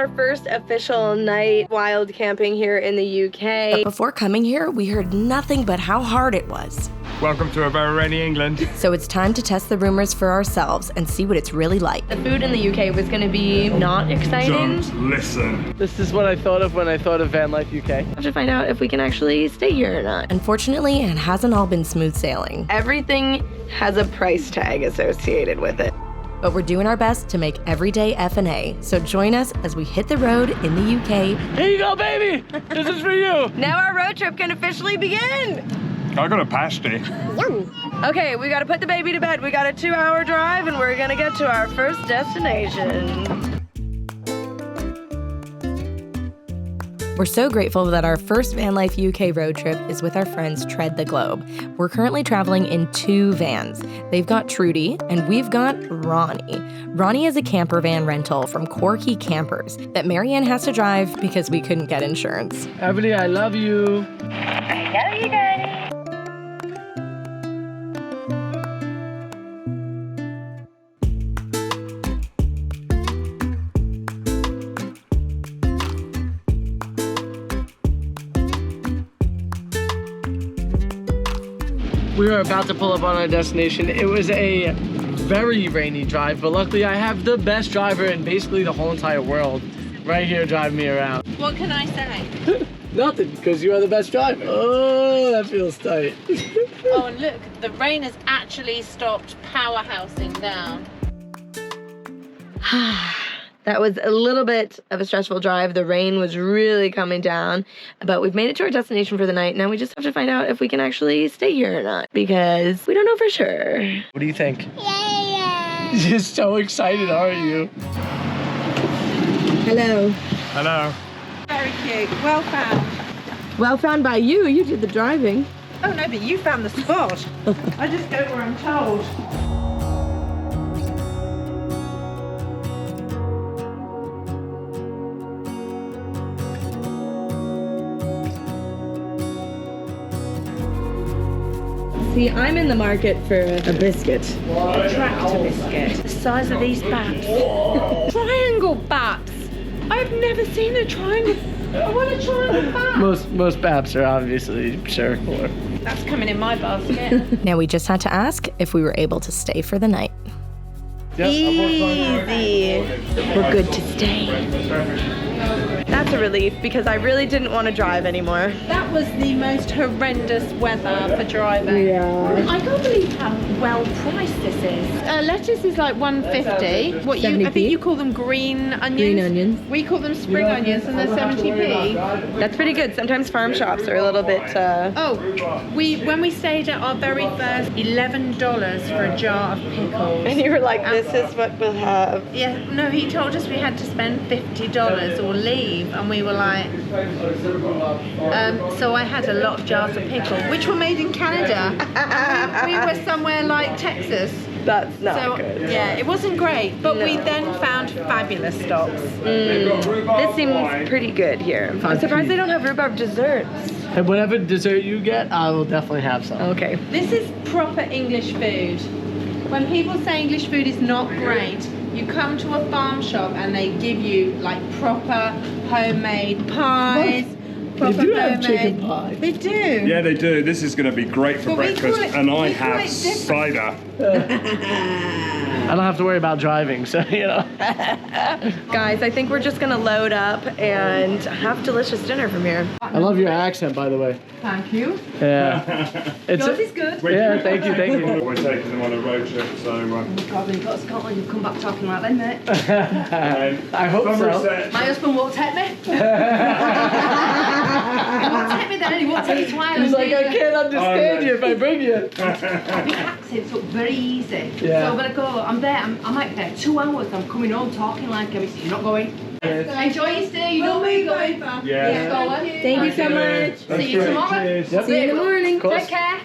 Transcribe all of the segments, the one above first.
our first official night wild camping here in the UK. But before coming here, we heard nothing but how hard it was. Welcome to a very rainy England. So it's time to test the rumors for ourselves and see what it's really like. The food in the UK was going to be not exciting. Don't listen. This is what I thought of when I thought of Van Life UK. I have to find out if we can actually stay here or not. Unfortunately, it hasn't all been smooth sailing. Everything has a price tag associated with it. But we're doing our best to make every day F&A. So join us as we hit the road in the UK. Here you go, baby! This is for you! Now our road trip can officially begin! I got a pasty. Okay, we gotta put the baby to bed. We got a 2-hour drive and we're gonna get to our first destination. We're so grateful that our first Van Life UK road trip is with our friends Tread the Globe. We're currently traveling in 2 vans. They've got Trudy and we've got Ronnie. Ronnie is a camper van rental from Corky Campers that Marianne has to drive because we couldn't get insurance. Everly, I love you. I love you, Daddy. We were about to pull up on our destination. It was a very rainy drive, but luckily I have the best driver in basically the whole entire world right here driving me around. What can I say? Nothing, because you are the best driver. Oh, that feels tight. Oh, and look, the rain has actually stopped powerhousing down. That was a little bit of a stressful drive. The rain was really coming down, but we've made it to our destination for the night. Now we just have to find out if we can actually stay here or not because we don't know for sure. What do you think? Yeah. You're so excited, aren't you? Hello. Hello. Very cute. Well found. Well found by you. You did the driving. Oh no, but you found the spot. I just go where I'm told. See, I'm in the market for a biscuit. A tractor biscuit. The size of these baps. Triangle baps. I've never seen a triangle. I want a triangle bap. Most baps are obviously circular. That's coming in my basket. Now we just had to ask if we were able to stay for the night. Easy. We're good to stay. That's a relief because I really didn't want to drive anymore. That was the most horrendous weather for driving. Yeah. I can't believe how well priced this is. Lettuce is like $1.50. What you? I think you call them green onions. Green onions. We call them spring onions, and they're 70p. That's pretty good. Sometimes farm shops are a little bit. When we stayed at our very first, $11 for a jar of pickles. And you were like, this is what we'll have. Yeah, no, he told us we had to spend $50 or leave, and we were like, so I had a lot of jars of pickle, which were made in Canada. And we were somewhere like Texas. That's not good. Yeah, it wasn't great, but we then found fabulous stops. This seems pretty good here. I'm surprised they don't have rhubarb desserts. And whatever dessert you get, I will definitely have some. Okay. This is proper English food. When people say English food is not great, you come to a farm shop and they give you like proper homemade pies. They do have chicken pie. They do. Yeah, they do. This is going to be great for But we call breakfast, it- and I we call have it different. cider. I don't have to worry about driving, so you know. Guys, I think we're just gonna load up and have delicious dinner from here. I love your accent, by the way. Thank you. Yeah. It's Yours is good. Yeah, thank you. We're taking them on a road trip, so. God, when you got to Scotland, you'll come back talking like that, mate. I hope so. My husband won't take me. He won't take me then, and he won't take you to Ireland. He's like, I can't understand Oh, no. you if I bring you. The accent's up very easy. Yeah. So I'm gonna go. I'm there. I might be there 2 hours. I'm coming home talking like him. He said, you're not going. Enjoy your stay. You know where you're going. Yeah. Go on. Thank you so much. That's See you great. tomorrow. Cheers. Yep. See you in the morning. Of course. Take care.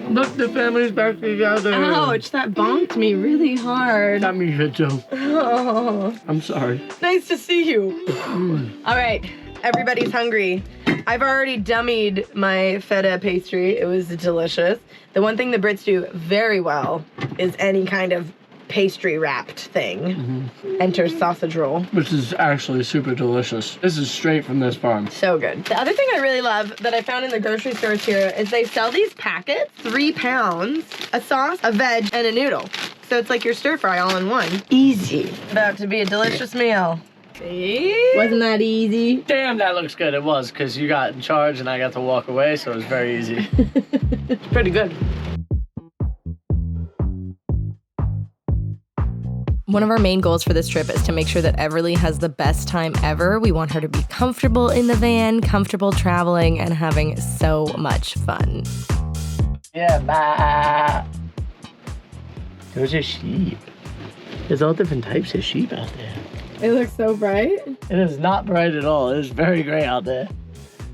Look, the family's back together. Ouch, that bonked me really hard. That means it too. Oh, I'm sorry. nice to see you. All right, everybody's hungry. I've already dummied my feta pastry. It was delicious. The one thing the Brits do very well is any kind of pastry wrapped thing. Enter sausage roll. Which is actually super delicious. This is straight from this farm. So good. The other thing I really love that I found in the grocery stores here is they sell these packets, 3 pounds, a sauce, a veg, and a noodle. So it's like your stir fry all in one. Easy. About to be a delicious meal. See? Wasn't that easy? Damn, that looks good. It was, because you got in charge and I got to walk away, so it was very easy. It's pretty good. One of our main goals for this trip is to make sure that Everly has the best time ever. We want her to be comfortable in the van, comfortable traveling, and having so much fun. Yeah, bye. Those are sheep. There's all different types of sheep out there. It looks so bright. It is not bright at all. It is very gray out there.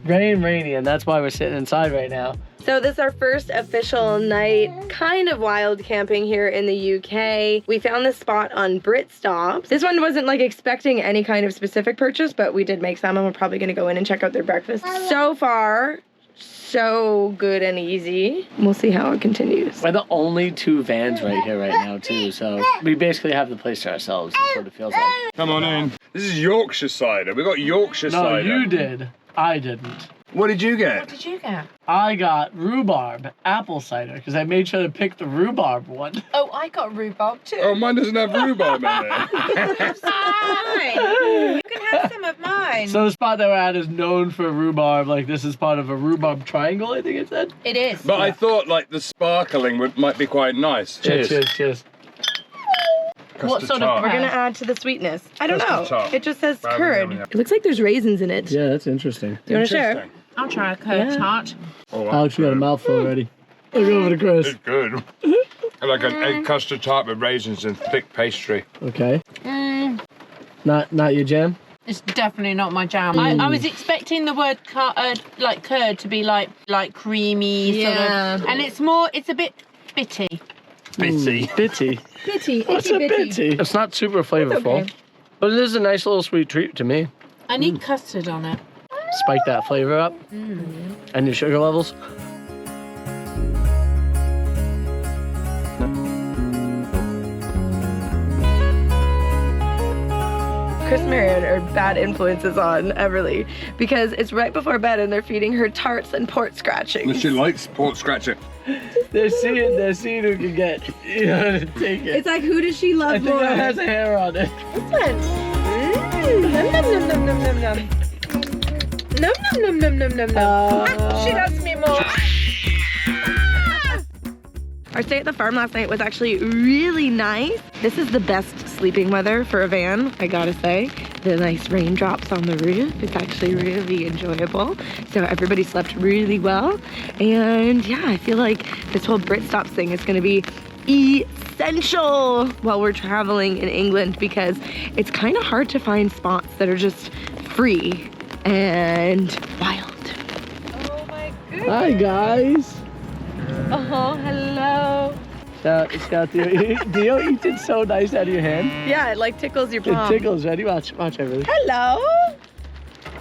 Gray and rainy, and that's why we're sitting inside right now. So this is our first official night, kind of wild camping here in the UK. We found this spot on BritStops. This one wasn't like expecting any kind of specific purchase, but we did make some and we're probably gonna go in and check out their breakfast. So far, so good and easy. We'll see how it continues. We're the only 2 vans right here right now too, so we basically have the place to ourselves. That's what it feels like. Come on in. This is Yorkshire cider. We got Yorkshire No, cider. you did. I didn't. What did you get? What did you get? I got rhubarb apple cider because I made sure to pick the rhubarb one. Oh, I got rhubarb too. Oh, mine doesn't have rhubarb in it. Mine. You can have some of mine. So the spot that we're at is known for rhubarb. Like this is part of a rhubarb triangle, I think it said. It is. But I thought like the sparkling might be quite nice. Cheers, cheers. What sort of We're gonna add to the sweetness. I don't know. Custard tart. It just says Rather curd. than- It looks like there's raisins in it. Yeah, that's interesting. Do you wanna share? Interesting. I'll try a curd tart. Oh, wow. Alex, you got a mouthful already. Look over to Chris. It's good. Like an egg custard tart with raisins and thick pastry. Okay. Not your jam? It's definitely not my jam. I was expecting the word like curd to be like creamy sort of, and it's a bit bitty. Bitty. Bitty. Bitty. What's a bitty? It's not super flavorful, okay. but it is a nice little sweet treat to me. I need custard on it. Spike that flavor up and your sugar levels. Chris and Marianne are bad influences on Everly because it's right before bed and they're feeding her tarts and port scratchings. She likes pork scratching. They're seeing who can get, take it. It's like, who does she love I think more? that has a hair on it. This one. Nom nom nom nom nom nom nom. Nom nom nom nom nom nom nom. She loves me more. Our stay at the farm last night was actually really nice. This is the best sleeping weather for a van, I gotta say. The nice raindrops on the roof. It's actually really enjoyable. So everybody slept really well. And yeah, I feel like this whole BritStops thing is gonna be essential while we're traveling in England because it's kind of hard to find spots that are just free and wild. Oh my goodness. Hi guys. Oh, hello. Scout, Dio eats it so nice out of your hand. Yeah, it like tickles your It palm. tickles. Ready? Watch everything. Hello.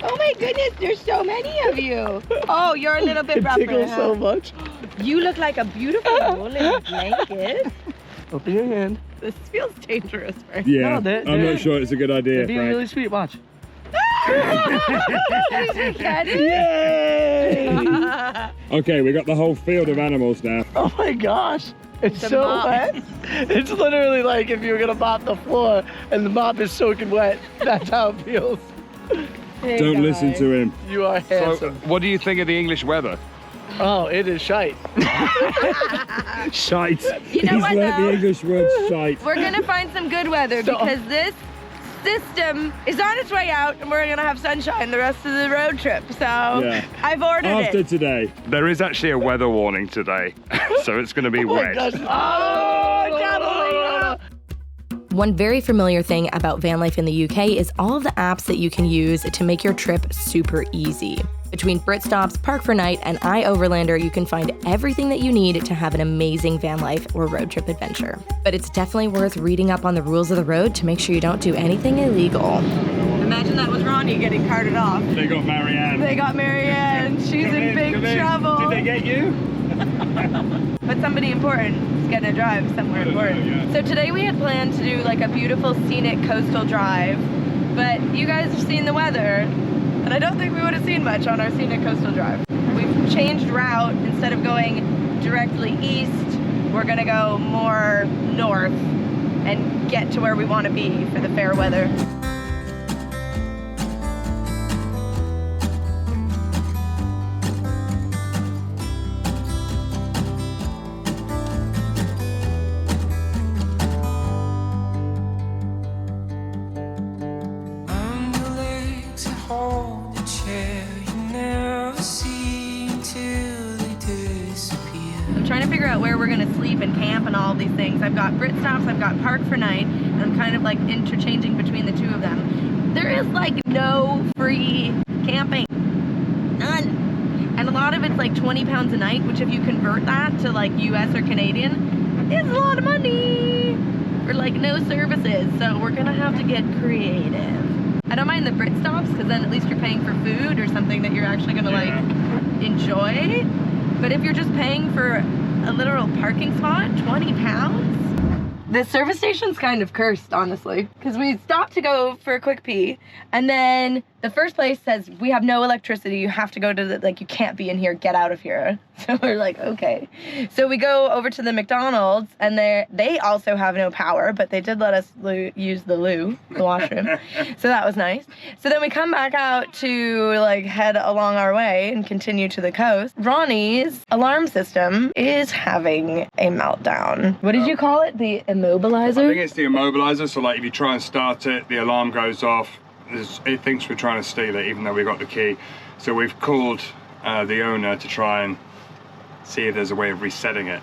Oh my goodness, there's so many of you. Oh, you're a little bit It rougher, tickles so huh? much. You look like a beautiful woolen blanket. Open your hand. This feels dangerous, Frank. Yeah, No, they're- I'm they're- not sure it's a good idea, They're being Frank. really sweet. Watch. Get it? Yay! Okay, we got the whole field of animals now. Oh my gosh. It's The so mop. wet. It's literally like if you were gonna mop the floor and the mop is soaking wet. That's how it feels. Hey, Don't listen guys. to him. You are So, handsome. what do you think of the English weather? Oh, it is shite. Shite. You know He's what, learnt the though? English word shite. We're gonna find some good weather Stop. because this system is on its way out and we're gonna have sunshine the rest of the road trip. So Yeah. I've ordered After it. today. There is actually a weather warning today, so it's going to be Oh my gosh. Oh, doubling. One very familiar thing about van life in the UK is all of the apps that you can use to make your trip super easy. Between BritStops, Park for Night, and iOverlander, you can find everything that you need to have an amazing van life or road trip adventure. But it's definitely worth reading up on the rules of the road to make sure you don't do anything illegal. The Imagine that was Ronnie getting carted off. They got Marianne. They got Marianne. She's in big trouble. Did they get you? But somebody important is gonna drive somewhere important. Yeah. So today we had planned to do like a beautiful scenic coastal drive, but you guys have seen the weather, and I don't think we would have seen much on our scenic coastal drive. We've changed route. Instead of going directly east, we're gonna go more north and get to where we want to be for the fair weather. I'm trying to figure out where we're gonna sleep and camp and all of these things. I've got Brit stops, I've got Park for Night, and I'm kind of like interchanging between the two of them. There is like no free camping, none. And a lot of it's like 20 pounds a night, which if you convert that to like US or Canadian, is a lot of money for like no services. So we're gonna have to get creative. I don't mind the Brit stops because then at least you're paying for food or something that you're actually gonna like enjoy. But if you're just paying for a literal parking spot, 20 pounds? The service station's kind of cursed, honestly. Because we stopped to go for a quick pee, and then the first place says, we have no electricity, you have to go to the, like, you can't be in here, get out of here. So we're like, okay. So we go over to the McDonald's, and they also have no power, but they did let us use the washroom. So that was nice. So then we come back out to, like, head along our way and continue to the coast. Ronnie's alarm system is having a meltdown. What did you call it? The immobilizer? I think it's the immobilizer, so like if you try and start it, the alarm goes off. It thinks we're trying to steal it, even though we got the key. So we've called the owner to try and see if there's a way of resetting it.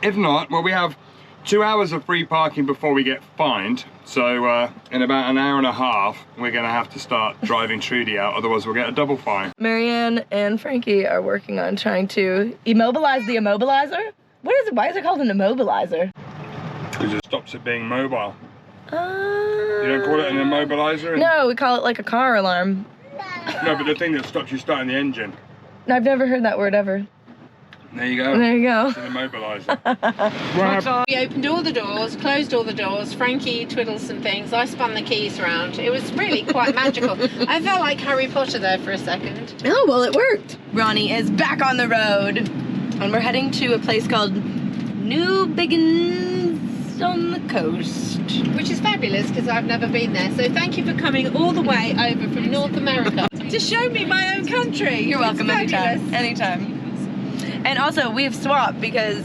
If not, well, we have 2 hours of free parking before we get fined. So in about an hour and a half, we're gonna have to start driving Trudy out, otherwise we'll get a double fine. Marianne and Frankie are working on trying to immobilize the immobilizer. What is it? Why is it called an immobilizer? Because it stops it being mobile. You don't call it an immobilizer? No, we call it like a car alarm. No, but the thing that stops you starting the engine. I've never heard that word ever. There you go. There you go. It's an immobilizer. We opened all the doors, closed all the doors. Frankie twiddled some things. I spun the keys around. It was really quite magical. I felt like Harry Potter there for a second. Oh, well, it worked. Ronnie is back on the road, and we're heading to a place called New Biggins on the coast. Which is fabulous because I've never been there. So thank you for coming all the way over from North America to show me my own country. You're welcome anytime. Anytime. And also, we've swapped because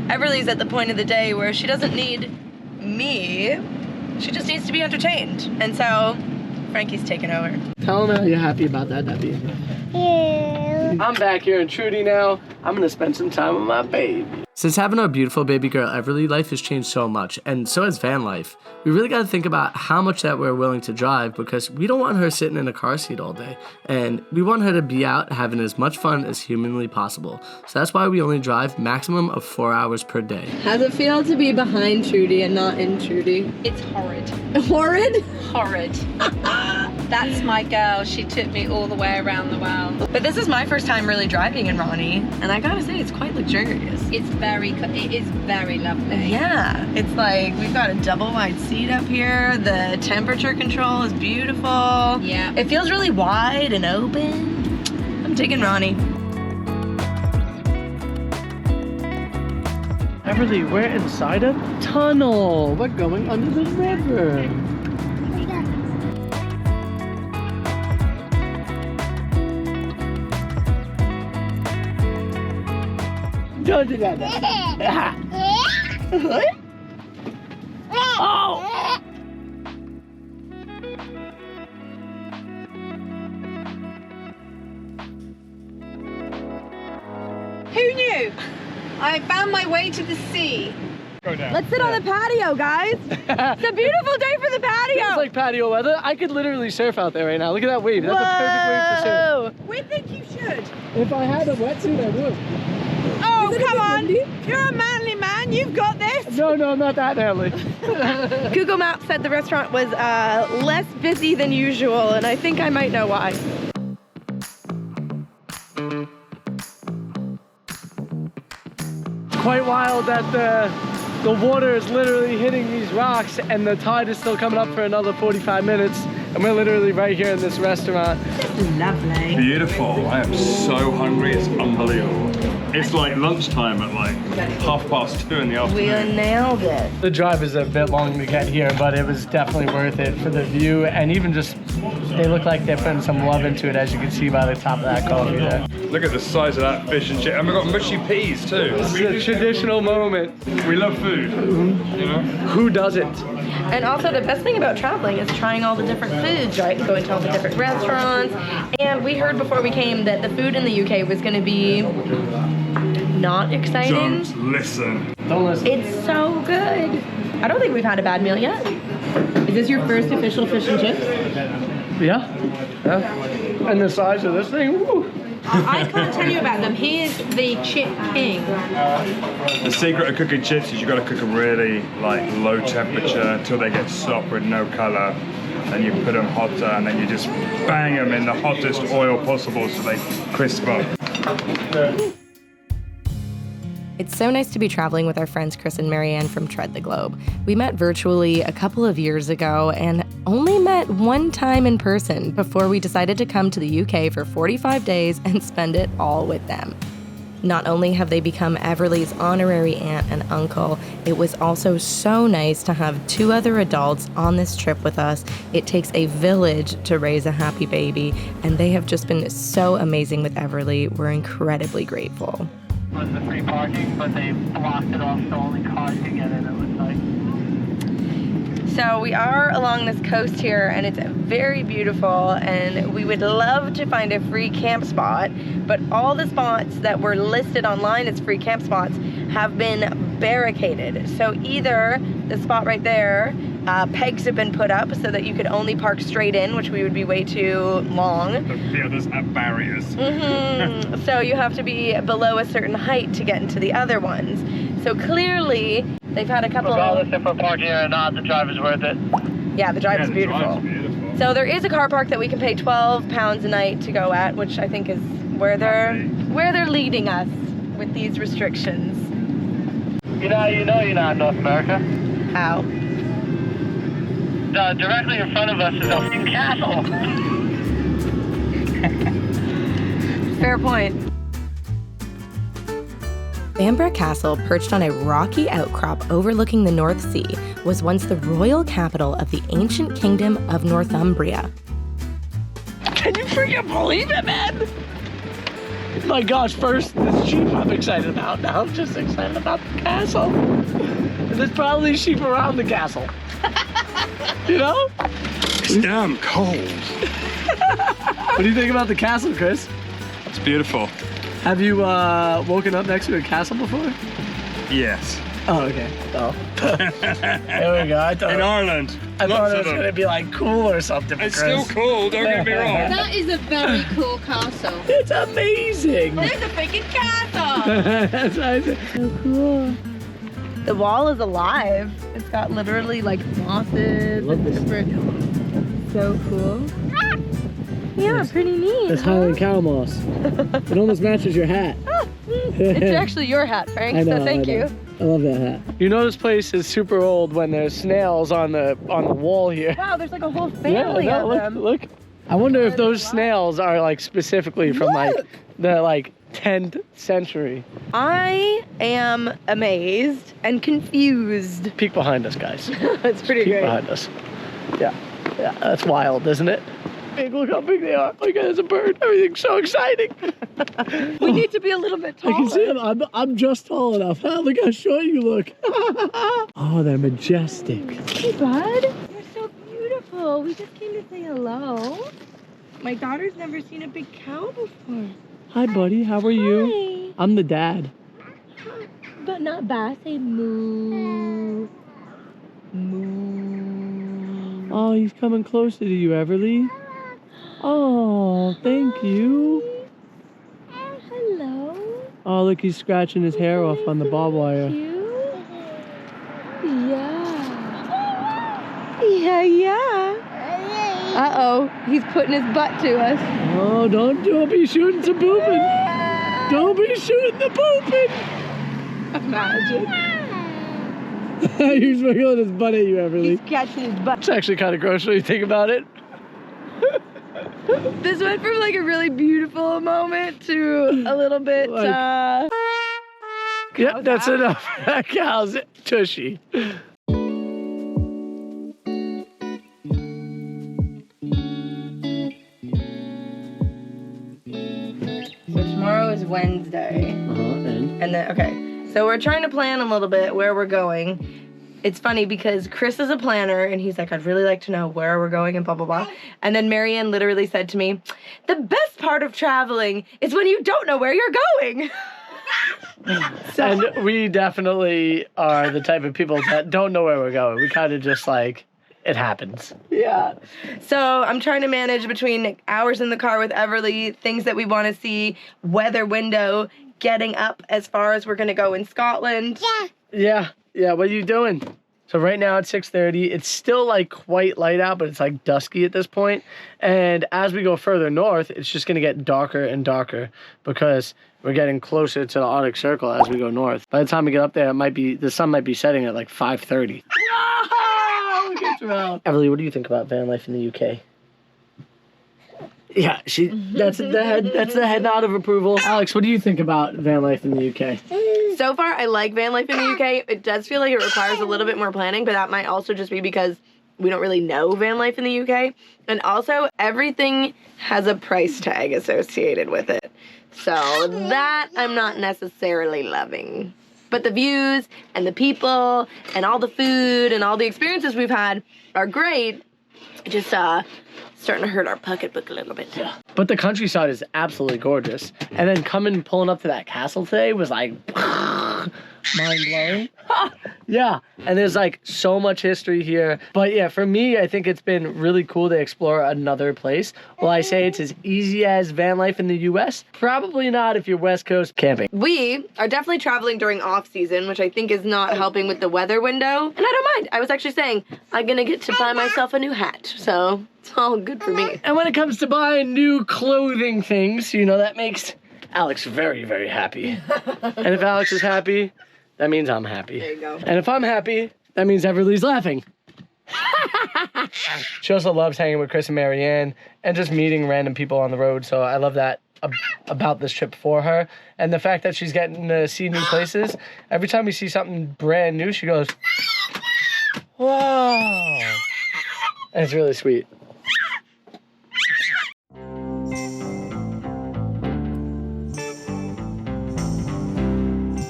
Everly's at the point of the day where she doesn't need me. She just needs to be entertained. And so, Frankie's taken over. Tell them how you're happy about that, Debbie. Yeah. I'm back here in Trudy now. I'm gonna spend some time with my baby. Since having our beautiful baby girl Everly, life has changed so much, and so has van life. We really gotta think about how much that we're willing to drive because we don't want her sitting in a car seat all day. And we want her to be out having as much fun as humanly possible. So that's why we only drive maximum of 4 hours per day. How's it feel to be behind Trudy and not in Trudy? It's horrid. Horrid? Horrid. That's my girl. She took me all the way around the world. But this is my first time really driving in Ronnie, and I gotta say, it's quite luxurious. It is very lovely. Yeah, it's like we've got a double wide seat up here. The temperature control is beautiful. Yeah. It feels really wide and open. I'm digging Ronnie. Everly, we're inside a tunnel. We're going under the river. Don't do that. Oh! Who knew? I found my way to the sea. Go down. Let's sit on the patio, guys. It's a beautiful day for the patio. It's like patio weather. I could literally surf out there right now. Look at that wave. That's a perfect wave to surf. We think you should. If I had a wetsuit, I would. Oh, come on. You're a manly man. You've got this. No, not that early. Google Maps said the restaurant was less busy than usual, and I think I might know why. Quite wild that the water is literally hitting these rocks and the tide is still coming up for another 45 minutes. And we're literally right here in this restaurant. Lovely. Beautiful. I am so hungry, it's unbelievable. It's like lunchtime at like 2:30 in the We afternoon. nailed it. The drive is a bit long to get here, but it was definitely worth it for the view. And even just, they look like they're putting some love into it, as you can see by the top of that coffee there. Look at the size of that fish and chip. And we've got mushy peas too. This is a traditional moment. We love food, you know? Who doesn't? And also the best thing about traveling is trying all the different foods, right? Going to all the different restaurants. And we heard before we came that the food in the UK was going to be not exciting. Don't listen. Don't listen. It's so good. I don't think we've had a bad meal yet. Is this your first official fish and chips? Yeah. And the size of this thing, woo. I can't tell you about them. He is the chip king. The secret of cooking chips is you got to cook them really like low temperature until they get soft with no color. Then you put them hotter and then you just bang them in the hottest oil possible so they crisp up. It's so nice to be traveling with our friends Chris and Marianne from Tread the Globe. We met virtually a couple of years ago and only met one time in person before we decided to come to the UK for 45 days and spend it all with them. Not only have they become Everly's honorary aunt and uncle, it was also so nice to have 2 other adults on this trip with us. It takes a village to raise a happy baby, and they have just been so amazing with Everly. We're incredibly grateful. Was the free parking, but they blocked it off so only cars could get in, it looks like. So we are along this coast here and it's very beautiful and we would love to find a free camp spot, but all the spots that were listed online as free camp spots have been barricaded. So either the spot right there, pegs have been put up so that you could only park straight in, which we would be way too long. The others have barriers. So you have to be below a certain height to get into the other ones. So clearly they've had a couple Regardless if we're parking or not, the drive is worth it. Yeah, the drive Yeah, is the beautiful. drive's beautiful. So there is a car park that we can pay £12 a night to go at, which I think is where they're leading us with these restrictions. You know you're not in North America. How? Directly in front of us is a fucking castle. Fair point. Bamburgh Castle, perched on a rocky outcrop overlooking the North Sea, was once the royal capital of the ancient kingdom of Northumbria. Can you freaking believe it, man? My gosh, first, this sheep I'm excited about. Now I'm just excited about the castle. And there's probably sheep around the castle. You know? It's damn cold. What do you think about the castle, Chris? It's beautiful. Have you woken up next to a castle before? Yes. Oh, okay. Oh. There we go. I thought In Ireland. it lots was of them. going to be like cool or something. It's for still Chris. cool, don't get me wrong. That is a very cool castle. It's amazing. There's a freaking castle! That's what I said. So cool. The wall is alive. It's got literally like mosses and different. So cool. Yeah, pretty neat. That's Highland cow moss. It almost matches your hat. It's actually your hat, Frank, I know, so thank I know. you. I love that hat. You know this place is super old when there's snails on the wall here. Wow, there's like a whole family of them. Look. I wonder if those snails are like specifically from like the 10th century. I am amazed and confused. Peek behind us, guys. It's pretty Peek great. behind us. Yeah, that's wild, isn't it? Big, look how big they are. Look, there's a bird. Everything's so exciting. We need to be a little bit I taller. can see them. I'm just tall enough. Look how short you look. Oh, they're majestic. Hey, bud. You're so beautiful. We just came to say hello. My daughter's never seen a big cow before. Hi, buddy. How are you? Hi. I'm the dad. But not bad. Say moo. Moo. Oh, he's coming closer to you, Everly. Oh, thank you. Hello. Oh, look, he's scratching his hair off on the barbed wire. Cute. Yeah. Uh-oh, he's putting his butt to us. Oh, don't be shooting some pooping. Don't be shooting the pooping. Imagine. He's wriggling his butt at you, Everly. He's catching his butt. It's actually kind of gross when you think about it. This went from like a really beautiful moment to a little bit, Yep, that's enough. That cow's tushy. So tomorrow is Wednesday. And then, okay, so we're trying to plan a little bit where we're going. It's funny because Chris is a planner and he's like, I'd really like to know where we're going and blah, blah, blah. And then Marianne literally said to me, the best part of traveling is when you don't know where you're going. And we definitely are the type of people that don't know where we're going. We kind of just like, it happens. Yeah. So I'm trying to manage between hours in the car with Everly, things that we want to see, weather window, getting up as far as we're going to go in Scotland. Yeah. What are you doing? So right now it's 6:30. It's still like quite light out, but it's like dusky at this point. And as we go further north, it's just going to get darker and darker because we're getting closer to the Arctic Circle as we go north. By the time we get up there, the sun might be setting at like 5:30. Whoa! Look at Terrell. Everly, what do you think about van life in the UK? Yeah, that's the head nod of approval. Alex, what do you think about van life in the UK? So far, I like van life in the UK. It does feel like it requires a little bit more planning, but that might also just be because we don't really know van life in the UK. And also, everything has a price tag associated with it. So that I'm not necessarily loving. But the views and the people and all the food and all the experiences we've had are great. Just starting to hurt our pocketbook a little bit. Yeah. But the countryside is absolutely gorgeous. And then pulling up to that castle today was like mind-blowing. Yeah, and there's like so much history here. But yeah, for me, I think it's been really cool to explore another place. Will I say it's as easy as van life in the US? Probably not if you're West Coast camping. We are definitely traveling during off-season, which I think is not helping with the weather window. And I don't mind. I was actually saying I'm gonna get to buy myself a new hat. So it's all good for me. And when it comes to buying new clothing things, that makes Alex very, very happy. And if Alex is happy, that means I'm happy. There you go. And if I'm happy, that means Everly's laughing. She also loves hanging with Chris and Marianne and just meeting random people on the road. So I love that about this trip for her. And the fact that she's getting to see new places. Every time we see something brand new, she goes, whoa. And it's really sweet.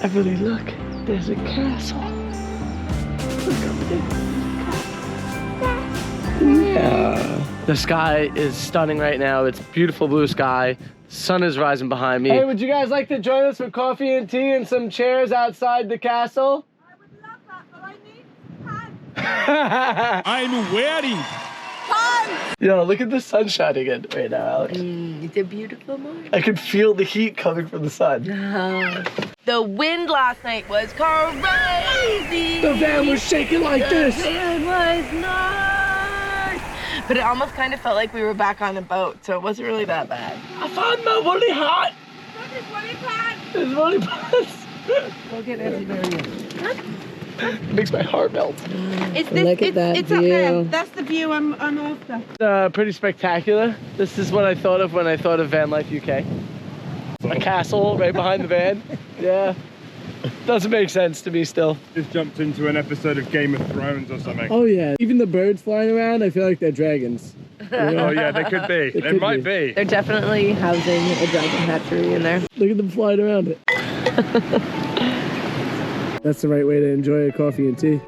Everly, look. There's a castle. Look over there. Yeah. The sky is stunning right now. It's beautiful blue sky. Sun is rising behind me. Hey, would you guys like to join us for coffee and tea and some chairs outside the castle? I would love that, but I need time. I'm waiting. Yo, look at the sun shining in right now, Alex. It's a beautiful morning. I can feel the heat coming from the sun. The wind last night was crazy. The van was shaking like this. The van was nuts. But it almost kind of felt like we were back on a boat, so it wasn't really that bad. I found my woolly hat. It's woolly pants. Go get it. It makes my heart melt. It's this. Look at that it's view. Up there. That's the view I'm after. Pretty spectacular. This is what I thought of when I thought of Van Life UK. A castle right behind the van. Yeah. Doesn't make sense to me still. Just jumped into an episode of Game of Thrones or something. Oh yeah. Even the birds flying around, I feel like they're dragons. Oh yeah, they could be. They might be. They're definitely housing a dragon hatchery in there. Look at them flying around it. That's the right way to enjoy a coffee and tea.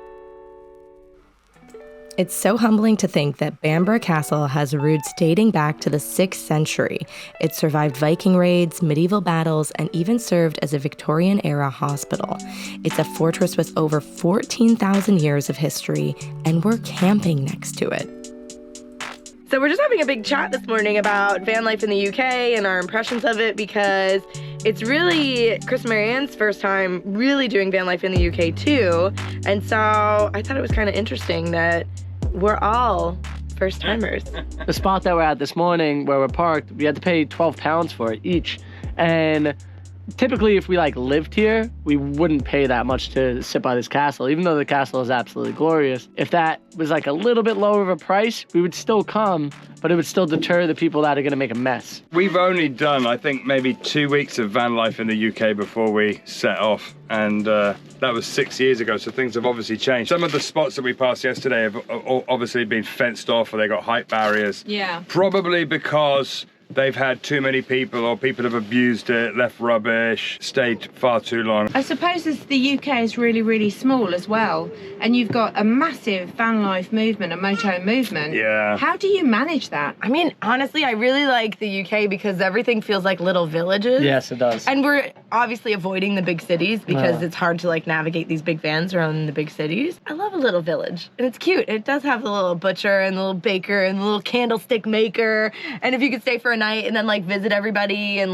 It's so humbling to think that Bamburgh Castle has roots dating back to the 6th century. It survived Viking raids, medieval battles, and even served as a Victorian-era hospital. It's a fortress with over 14,000 years of history, and we're camping next to it. So we're just having a big chat this morning about van life in the UK and our impressions of it, because It's really Chris and Marianne's first time really doing van life in the UK too. And so I thought it was kind of interesting that we're all first timers. The spot that we're at this morning where we're parked, we had to pay £12 for it each. And typically if we lived here, we wouldn't pay that much to sit by this castle, even though the castle is absolutely glorious. If that was a little bit lower of a price, we would still come, but it would still deter the people that are gonna make a mess. We've only done, I think, maybe 2 weeks of van life in the UK before we set off, and that was 6 years ago, so things have obviously changed. Some of the spots that we passed yesterday have obviously been fenced off, or they got height barriers. Yeah. Probably because they've had too many people, or people have abused it, left rubbish, stayed far too long. I suppose as the UK is really, really small as well, and you've got a massive van life movement, a moto movement. Yeah. How do you manage that? I mean, honestly, I really like the UK because everything feels like little villages. Yes, it does. And we're obviously avoiding the big cities because it's hard to navigate these big vans around the big cities. I love a little village, and it's cute. It does have the little butcher and the little baker and the little candlestick maker. And if you could stay for a night and then visit everybody and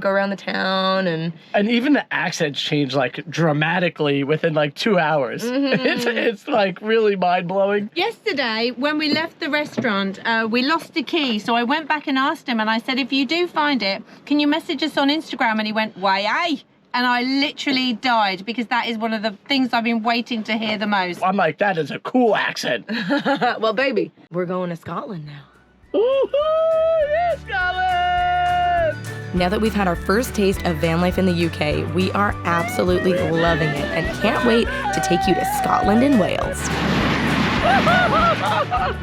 go around the town and even the accents change dramatically within 2 hours. It's really mind-blowing. Yesterday, when we left the restaurant, we lost a key, so I went back and asked him, and I said, if you do find it, can you message us on Instagram? And he went, why, aye? And I literally died because that is one of the things I've been waiting to hear the most. I'm like, that is a cool accent. well, baby, we're going to Scotland now. Woohoo! Yes, Scotland! Now that we've had our first taste of van life in the UK, we are absolutely loving it and can't wait to take you to Scotland and Wales.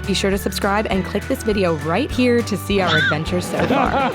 Be sure to subscribe and click this video right here to see our adventures so far.